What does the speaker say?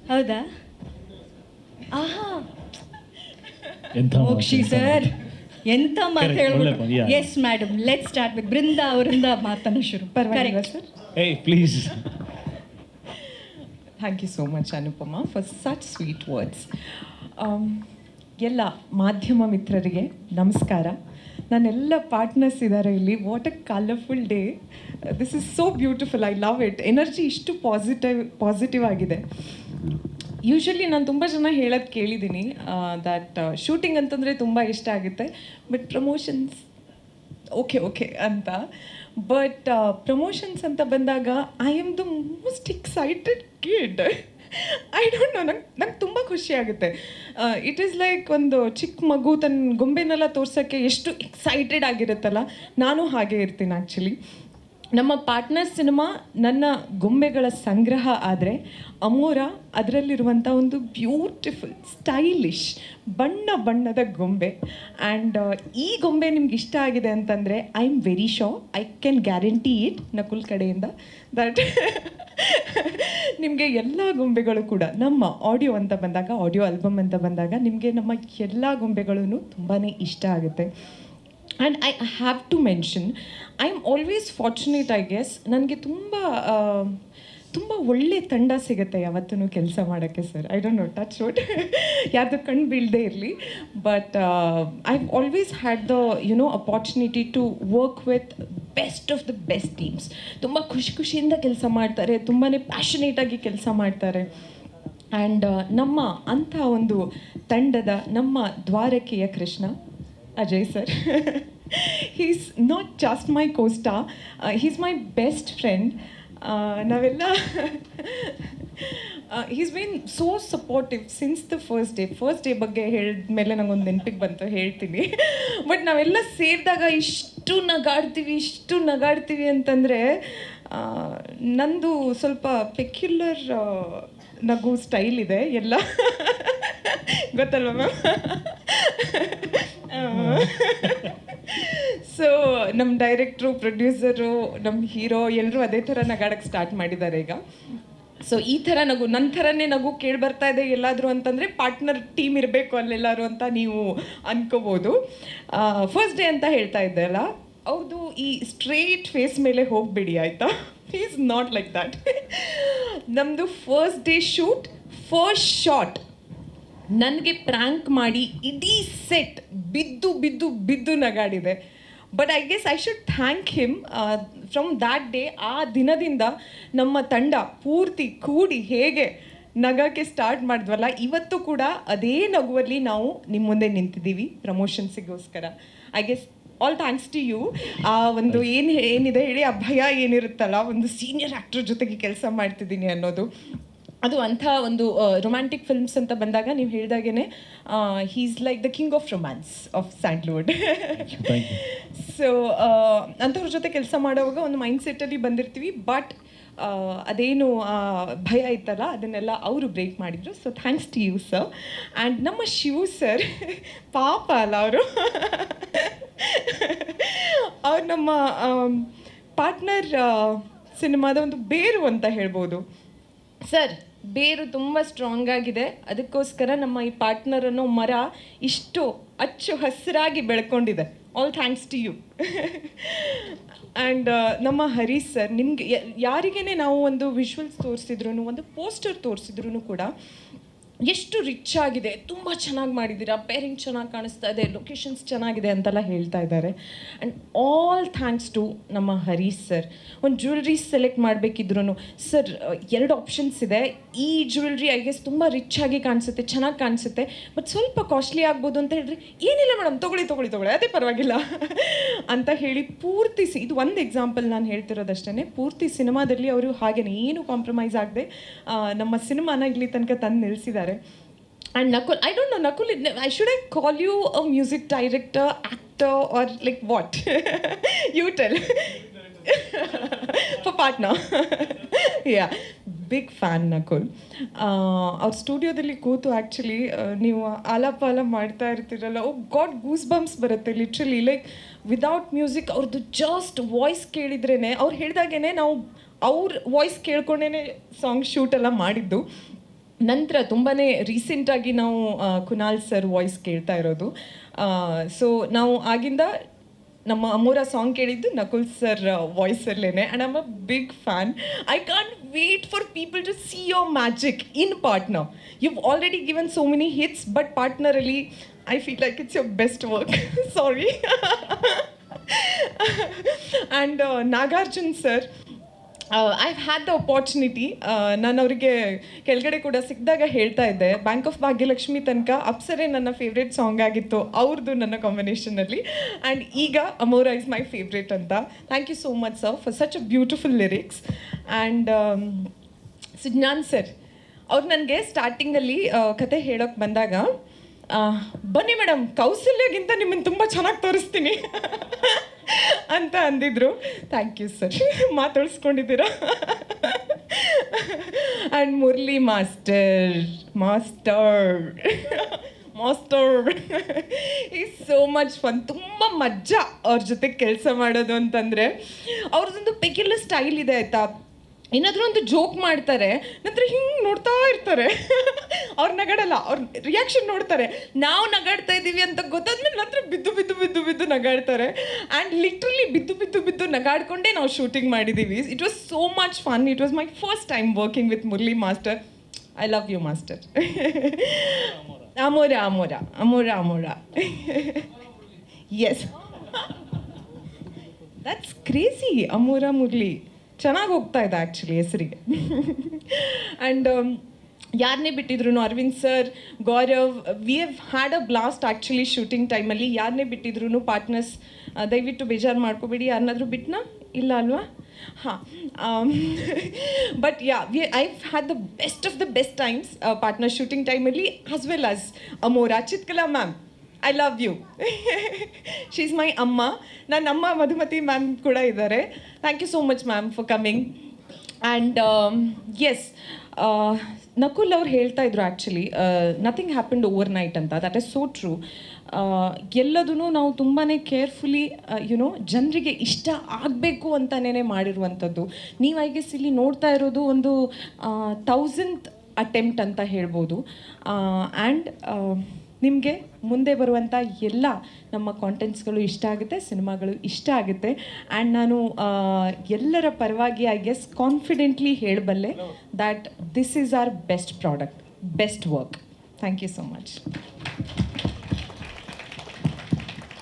ಹೌದಾ? ಆಹಾ, ಎಂಥ ಮೋಕ್ಷಿ ಸರ್ ಎಂತ ಮಾತು Correct, ಒಳ್ಳೆ point, ಹೇಳ್ಬಿಟ್ಟು. yeah. Yes madam, let start with Brinda ಅವರಿಂದ ಮಾತನ್ನು ಶುರು. ಪರವಾಗಿಲ್ಲ Correct. ಸರ್. ಏಯ್ please. Thank you so much Anupama for such sweet words. ಎಲ್ಲ ಮಾಧ್ಯಮ ಮಿತ್ರರಿಗೆ ನಮಸ್ಕಾರ. ನನ್ನೆಲ್ಲ ಪಾರ್ಟ್ನರ್ಸ್ ಇದ್ದಾರೆ ಇಲ್ಲಿ. What a colourful day. This is so beautiful, I love it. Energy ಇಷ್ಟು ಪಾಸಿಟಿವ್ ಆಗಿದೆ. ಯೂಶ್ವಲಿ ನಾನು ತುಂಬ ಜನ ಹೇಳೋದು ಕೇಳಿದ್ದೀನಿ ದ್ಯಾಟ್ ಶೂಟಿಂಗ್ ಅಂತಂದರೆ ತುಂಬ ಇಷ್ಟ ಆಗುತ್ತೆ, ಬಟ್ ಪ್ರಮೋಷನ್ಸ್ ಓಕೆ ಅಂತ. ಬಟ್ ಪ್ರಮೋಷನ್ಸ್ ಅಂತ ಬಂದಾಗ I am the most excited kid. I don't no, ನಂಗೆ ತುಂಬ ಖುಷಿ ಆಗುತ್ತೆ. ಇಟ್ ಈಸ್ ಲೈಕ್ ಒಂದು ಚಿಕ್ಕ ಮಗು ತನ್ನ ಗೊಂಬೆನೆಲ್ಲ ತೋರ್ಸೋಕ್ಕೆ ಎಷ್ಟು ಎಕ್ಸೈಟೆಡ್ ಆಗಿರುತ್ತಲ್ಲ, ನಾನು ಹಾಗೆ ಇರ್ತೀನಿ ಆ್ಯಕ್ಚುಲಿ. ನಮ್ಮ ಪಾರ್ಟ್ನರ್ ಸಿನಿಮಾ ನನ್ನ ಗೊಂಬೆಗಳ ಸಂಗ್ರಹ ಆದರೆ, ಅಮೋರ ಅದರಲ್ಲಿರುವಂಥ ಒಂದು ಬ್ಯೂಟಿಫುಲ್ ಸ್ಟೈಲಿಶ್ ಬಣ್ಣದ ಗೊಂಬೆ. ಆ್ಯಂಡ್ ಈ ಗೊಂಬೆ ನಿಮ್ಗೆ ಇಷ್ಟ ಆಗಿದೆ ಅಂತಂದರೆ I am very sure, I can guarantee it Nakul ಕಡೆಯಿಂದ ದಟ್ ನಿಮಗೆ ಎಲ್ಲ ಗೊಂಬೆಗಳು ಕೂಡ ನಮ್ಮ ಆಡಿಯೋ ಅಂತ ಬಂದಾಗ, ಆಡಿಯೋ ಆಲ್ಬಮ್ ಅಂತ ಬಂದಾಗ ನಿಮಗೆ ನಮ್ಮ ಎಲ್ಲ ಗೊಂಬೆಗಳೂ ತುಂಬಾ ಇಷ್ಟ ಆಗುತ್ತೆ. And I have to mention, I am always fortunate I guess. ನನಗೆ ತುಂಬ ಒಳ್ಳೆ ತಂಡ ಸಿಗುತ್ತೆ ಯಾವತ್ತೂ ಕೆಲಸ ಮಾಡೋಕ್ಕೆ sir. I don't know, touch wood ಯಾರ್ದು ಕಣ್ಣು ಬೀಳದೇ ಇರಲಿ. But I always had the opportunity to work with best of the best teams. ತುಂಬ ಖುಷಿಯಿಂದ ಕೆಲಸ ಮಾಡ್ತಾರೆ, ತುಂಬಾ ಪ್ಯಾಷನೇಟಾಗಿ ಕೆಲಸ ಮಾಡ್ತಾರೆ. ಆ್ಯಂಡ್ ನಮ್ಮ ಅಂಥ ಒಂದು ತಂಡದ ನಮ್ಮ ದ್ವಾರಕೆಯ Krishna Ajay sir, he's not just my costar, he's my best friend. ನಾವೆಲ್ಲ he's been so supportive since the first day ಬಗ್ಗೆ ಹೇಳಿದ ಮೇಲೆ ನಂಗೊಂದು ನೆನಪಿಗೆ ಬಂತು, ಹೇಳ್ತೀನಿ. ಬಟ್ ನಾವೆಲ್ಲ ಸೇರಿದಾಗ ಇಷ್ಟು ನಗಾಡ್ತೀವಿ ಅಂತಂದರೆ, ನಂದು ಸ್ವಲ್ಪ ಪೆಕ್ಯುಲರ್ ನಗು ಸ್ಟೈಲ್ ಇದೆ, ಎಲ್ಲ ಗೊತ್ತಲ್ವ ಮ್ಯಾಮ್? ಸೊ ನಮ್ಮ ಡೈರೆಕ್ಟ್ರು, ಪ್ರೊಡ್ಯೂಸರು, ನಮ್ಮ ಹೀರೋ ಎಲ್ಲರೂ ಅದೇ ಥರ ನಗಾಡಕ್ಕೆ ಸ್ಟಾರ್ಟ್ ಮಾಡಿದ್ದಾರೆ ಈಗ. ಸೊ ಈ ಥರ ನಗು, ನನ್ನ ಥರನೇ ನಗು ಕೇಳಿ ಬರ್ತಾ ಇದೆ ಎಲ್ಲಾದರೂ ಅಂತಂದರೆ ಪಾರ್ಟ್ನರ್ ಟೀಮ್ ಇರಬೇಕು ಅಲ್ಲೆಲ್ಲರೂ ಅಂತ ನೀವು ಅನ್ಕೋಬೋದು. ಫಸ್ಟ್ ಡೇ ಅಂತ ಹೇಳ್ತಾ ಇದ್ದೆ ಅಲ್ಲ, ಹೌದು, ಈ ಸ್ಟ್ರೇಟ್ ಫೇಸ್ ಮೇಲೆ ಹೋಗಬೇಡಿ ಆಯಿತಾ. Is not like that. ನಮ್ಮದು first day shoot, first shot ನನಗೆ ಪ್ರ್ಯಾಂಕ್ ಮಾಡಿ ಇಡೀ ಸೆಟ್ ಬಿದ್ದು ನಗಾಡಿದೆ. But I guess I should thank him. From that day, ಆ ದಿನದಿಂದ ನಮ್ಮ ತಂಡ ಪೂರ್ತಿ ಕೂಡಿ ಹೇಗೆ ನಗಕ್ಕೆ ಸ್ಟಾರ್ಟ್ ಮಾಡಿದ್ವಲ್ಲ, ಇವತ್ತು ಕೂಡ ಅದೇ ನಗುವಲ್ಲಿ ನಾವು ನಿಮ್ಮ ಮುಂದೆ ನಿಂತಿದ್ದೀವಿ ಪ್ರಮೋಷನ್ಸಿಗೋಸ್ಕರ. I guess all thanks to you. ಆ ಒಂದು ಏನಿದೆ ಹೇಳಿ, ಆ ಭಯ ಏನಿರುತ್ತಲ್ಲ, ಒಂದು ಸೀನಿಯರ್ ಆ್ಯಕ್ಟರ್ ಜೊತೆಗೆ ಕೆಲಸ ಮಾಡ್ತಿದ್ದೀನಿ ಅನ್ನೋದು, ಅದು ಅಂಥ ಒಂದು ರೊಮ್ಯಾಂಟಿಕ್ ಫಿಲ್ಮ್ಸ್ ಅಂತ ಬಂದಾಗ ನೀವು ಹೇಳಿದಾಗೇ he's like the king of romance of Sandalwood. So ಅಂಥವ್ರ ಜೊತೆ ಕೆಲಸ ಮಾಡೋವಾಗ ಒಂದು ಮೈಂಡ್ ಸೆಟ್ಟಲ್ಲಿ ಬಂದಿರ್ತೀವಿ. ಬಟ್ ಅದೇನು ಭಯ ಇತ್ತಲ್ಲ, ಅದನ್ನೆಲ್ಲ ಅವರು ಬ್ರೇಕ್ ಮಾಡಿದರು. So thanks to you sir. And ನಮ್ಮ ಶಿವು ಸರ್ ಪಾಪ ಅಲ್ಲ, ಅವ್ರು ನಮ್ಮ ಪಾರ್ಟ್ನರ್ ಸಿನಿಮಾದ ಒಂದು ಬೇರು ಅಂತ ಹೇಳ್ಬೋದು ಸರ್. ಬೇರು ತುಂಬ ಸ್ಟ್ರಾಂಗ್ ಆಗಿದೆ, ಅದಕ್ಕೋಸ್ಕರ ನಮ್ಮ ಈ ಪಾರ್ಟ್ನರ್ ಅನ್ನೋ ಮರ ಇಷ್ಟು ಅಚ್ಚು ಹಸಿರಾಗಿ ಬೆಳ್ಕೊಂಡಿದೆ. All thanks to you. And ನಮ್ಮ ಹರೀಶ್ ಸರ್, ನಿಮಗೆ ಯಾರಿಗೇ ನಾವು ಒಂದು ವಿಜುವಲ್ಸ್ ತೋರಿಸಿದ್ರು, ಒಂದು ಪೋಸ್ಟರ್ ತೋರಿಸಿದ್ರು ಕೂಡ ಎಷ್ಟು ರಿಚ್ ಆಗಿದೆ, ತುಂಬ ಚೆನ್ನಾಗಿ ಮಾಡಿದ್ದೀರಾ, ಪೇರಿಂಗ್ ಚೆನ್ನಾಗಿ ಕಾಣಿಸ್ತಾ ಇದೆ, ಲೊಕೇಶನ್ಸ್ ಚೆನ್ನಾಗಿದೆ ಅಂತೆಲ್ಲ ಹೇಳ್ತಾ ಇದ್ದಾರೆ. ಆ್ಯಂಡ್ ಆಲ್ ಥ್ಯಾಂಕ್ಸ್ ಟು ನಮ್ಮ ಹರೀಶ್ ಸರ್. ಒಂದು ಜ್ಯುವೆಲ್ರಿ ಸೆಲೆಕ್ಟ್ ಮಾಡಬೇಕಿದ್ರು ಸರ್, 2 ಆಪ್ಷನ್ಸ್ ಇದೆ. ಈ ಜ್ಯುವೆಲ್ರಿ ಐ ಗೆಸ್ ತುಂಬ ರಿಚ್ ಆಗಿ ಕಾಣಿಸುತ್ತೆ, ಚೆನ್ನಾಗಿ ಕಾಣಿಸುತ್ತೆ, ಬಟ್ ಸ್ವಲ್ಪ ಕಾಸ್ಟ್ಲಿ ಆಗ್ಬೋದು ಅಂತ ಹೇಳಿದ್ರೆ, ಏನಿಲ್ಲ ಮೇಡಮ್, ತೊಗೊಳ್ಳಿ ಅದೇ ಪರವಾಗಿಲ್ಲ ಅಂತ ಹೇಳಿ ಪೂರ್ತಿ ಇದು ಒಂದು ಎಕ್ಸಾಂಪಲ್ ನಾನು ಹೇಳ್ತಿರೋದಷ್ಟೇ. ಪೂರ್ತಿ ಸಿನಿಮಾದಲ್ಲಿ ಅವರು ಹಾಗೇನೆ ಏನು ಕಾಂಪ್ರಮೈಸ್ ಆಗದೆ ನಮ್ಮ ಸಿನಿಮಾನ ಇಲ್ಲಿ ತನಕ ತಂದು ನಿಲ್ಲಿಸಿದ್ದಾರೆ. And Nakul, I don't know, Nakul, should I call you a music director, actor, or like what? You tell. For partner. Yeah, big fan Nakul. ಅವ್ರ ಸ್ಟುಡಿಯೋದಲ್ಲಿ ಕೂತು ಆ್ಯಕ್ಚುಲಿ ನೀವು ಆಲಾಪ ಮಾಡ್ತಾ ಇರ್ತೀರಲ್ಲ, ಓ ಗಾಡ್, ಗೂಸ್ ಬಂಪ್ಸ್ ಬರುತ್ತೆ ಲಿಟ್ರಲಿ. ಲೈಕ್ ವಿದೌಟ್ ಮ್ಯೂಸಿಕ್ ಅವ್ರದ್ದು just voice ಕೇಳಿದ್ರೇ, ಅವ್ರು ಹೇಳಿದಾಗೇ ನಾವು ಅವ್ರ ವಾಯ್ಸ್ ಕೇಳ್ಕೊಂಡೇ ಸಾಂಗ್ ಶೂಟೆಲ್ಲ ಮಾಡಿದ್ದು. ನಂತರ ತುಂಬಾ ರೀಸೆಂಟಾಗಿ ನಾವು ಕುನಾಲ್ ಸರ್ ವಾಯ್ಸ್ ಕೇಳ್ತಾ ಇರೋದು. ಸೊ ನಾವು ಆಗಿಂದ ನಮ್ಮ ಅಮೂರ ಸಾಂಗ್ ಕೇಳಿದ್ದು ನಕುಲ್ ಸರ್ ವಾಯ್ಸಲ್ಲೇನೆ, and I'm a big fan. I can't wait for people to see your magic in Partner. you've already given so many hits, but partnerally I feel like it's your best work. Sorry. And Nagarjun sir, I've had the opportunity, ನಾನು ಅವರಿಗೆ ಕೆಳಗಡೆ ಕೂಡ ಸಿಕ್ಕಿದಾಗ ಹೇಳ್ತಾ ಇದ್ದೆ, bank of Bhagyalakshmi ತನಕ ಅಪ್ಸರೆ ನನ್ನ favourite song ಆಗಿತ್ತು ಅವ್ರದ್ದು ನನ್ನ ಕಾಂಬಿನೇಷನಲ್ಲಿ, ಆ್ಯಂಡ್ ಈಗ ಅಮೋರಾ ಇಸ್ ಮೈ ಫೇವ್ರೇಟ್ ಅಂತ. Thank you so much sir for such a beautiful lyrics. And Sujnan sir ಅವ್ರು ನನಗೆ ಸ್ಟಾರ್ಟಿಂಗಲ್ಲಿ ಕತೆ ಹೇಳೋಕ್ಕೆ ಬಂದಾಗ, ಬನ್ನಿ ಮೇಡಮ್ ಕೌಸಲ್ಯಗಿಂತ ನಿಮ್ಮನ್ನು ತುಂಬ ಚೆನ್ನಾಗಿ ತೋರಿಸ್ತೀನಿ ಅಂತ ಅಂದಿದ್ರು. ಥ್ಯಾಂಕ್ ಯು ಸರ್, ಮಾತಾಡಿಸ್ಕೊಂಡಿದ್ದೀರಾ. And Murali master is so much fun. ತುಂಬ ಮಜಾ ಅವ್ರ ಜೊತೆ ಕೆಲಸ ಮಾಡೋದು ಅಂತಂದರೆ. ಅವ್ರದ್ದೊಂದು ಪೆಕ್ಯುಲರ್ ಸ್ಟೈಲ್ ಇದೆ ಆಯಿತಾ. ಏನಾದರೂ ಒಂದು ಜೋಕ್ ಮಾಡ್ತಾರೆ, ನಂತರ ಹಿಂಗೆ ನೋಡ್ತಾ ಇರ್ತಾರೆ. ಅವ್ರು ನಗಾಡಲ್ಲ, ಅವ್ರ ರಿಯಾಕ್ಷನ್ ನೋಡ್ತಾರೆ. ನಾವು ನಗಾಡ್ತಾ ಇದ್ದೀವಿ ಅಂತ ಗೊತ್ತಾದ್ಮೇಲೆ ನಂತರ ಬಿದ್ದು ನಗಾಡ್ತಾರೆ. ಆ್ಯಂಡ್ ಲಿಟ್ರಲಿ ಬಿದ್ದು ನಗಾಡ್ಕೊಂಡೇ ನಾವು ಶೂಟಿಂಗ್ ಮಾಡಿದ್ದೀವಿ. It was so much fun. It was my first time working with Murali master. I love you master. Amora. Yes, that's crazy. Amora Murali ಚೆನ್ನಾಗಿ ಹೋಗ್ತಾ ಇದೆ ಆ್ಯಕ್ಚುಲಿ ಹೆಸರಿಗೆ. ಆ್ಯಂಡ್ ಯಾರನ್ನೇ ಬಿಟ್ಟಿದ್ರು, Arvind sir, Gaurav, we have had a blast actually shooting ಟೈಮಲ್ಲಿ. ಯಾರನ್ನೇ ಬಿಟ್ಟಿದ್ರು ಪಾರ್ಟ್ನರ್ಸ್ ದಯವಿಟ್ಟು ಬೇಜಾರು ಮಾಡ್ಕೋಬೇಡಿ. ಯಾರನ್ನಾದರೂ ಬಿಟ್ನಾ ಇಲ್ಲ ಅಲ್ವಾ? ಹಾಂ, but yeah I had the best of the best times Partner shooting ಟೈಮಲ್ಲಿ, as well as Amora. Chitkala ma'am, I love you. She is my ಅಮ್ಮ. ನನ್ನ ಅಮ್ಮ ಮಧುಮತಿ ಮ್ಯಾಮ್ ಕೂಡ ಇದ್ದಾರೆ. Thank you so much ma'am for coming. And yes, Nakul ಅವ್ರು ಹೇಳ್ತಾ ಇದ್ರು actually nothing happened overnight ಅಂತ. That is so true. ಎಲ್ಲದೂ ನಾವು ತುಂಬಾ ಕೇರ್ಫುಲಿ ಯುನೋ ಜನರಿಗೆ ಇಷ್ಟ ಆಗಬೇಕು ಅಂತಲೇ ಮಾಡಿರುವಂಥದ್ದು. ನೀವು ಐ ಗೆಸ್ ಇಲ್ಲಿ ನೋಡ್ತಾ ಇರೋದು ಒಂದು 1000th ಅಟೆಂಪ್ಟ್ ಅಂತ ಹೇಳ್ಬೋದು. ಆ್ಯಂಡ್ ನಿಮಗೆ ಮುಂದೆ ಬರುವಂಥ ಎಲ್ಲ ನಮ್ಮ ಕಾಂಟೆಂಟ್ಸ್ಗಳು ಇಷ್ಟ ಆಗುತ್ತೆ, ಸಿನಿಮಾಗಳು ಇಷ್ಟ ಆಗುತ್ತೆ. ಆ್ಯಂಡ್ ನಾನು ಎಲ್ಲರ ಪರವಾಗಿ ಐ ಗೆಸ್ ಕಾನ್ಫಿಡೆಂಟ್ಲಿ ಹೇಳಬಲ್ಲೆ that this is our best product, best work. Thank you so much.